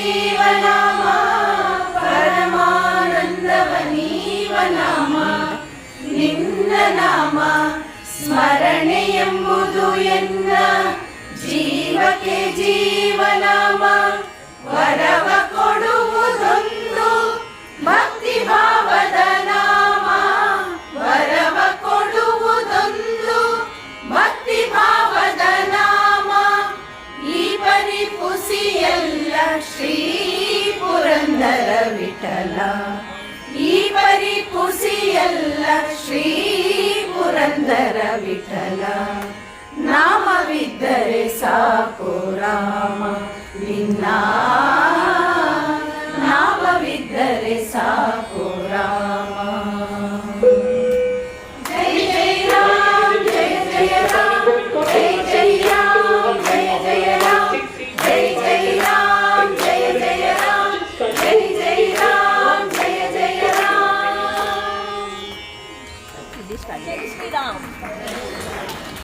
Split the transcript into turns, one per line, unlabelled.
ಜೀವನಾಮ ಪರಮಾನಂದವ ನೀವನಾಮ ನಿನ್ನ ನಾಮ ಸ್ಮರಣೆ ಎಂಬುದು ಎನ್ನ ಜೀವಕ್ಕೆ ಜೀವನಾಮ ವರವ ಕೊಡುವುದೊಂದು ಭಕ್ತಿ ಭಾವದ ನಾಮ ವರವ ಕೊಡುವುದೊಂದು ಭಕ್ತಿ ಭಾವದ ನಾಮ ಈ ಪರಿಪುಸಿಯಲ್ಲ ಶ್ರೀ ಪುರಂದರ ವಿಠಲ ಈ ಪರಿಪುಸಿಯಲ್ಲ ಶ್ರೀ ಪುರಂದರ ವಿಠಲ ನಾಮವಿದ್ದರೆ ಸಾಕು ರಾಮ ನಿನ್ನ ನಾಮವಿದ್ದರೆ ಸಾಕು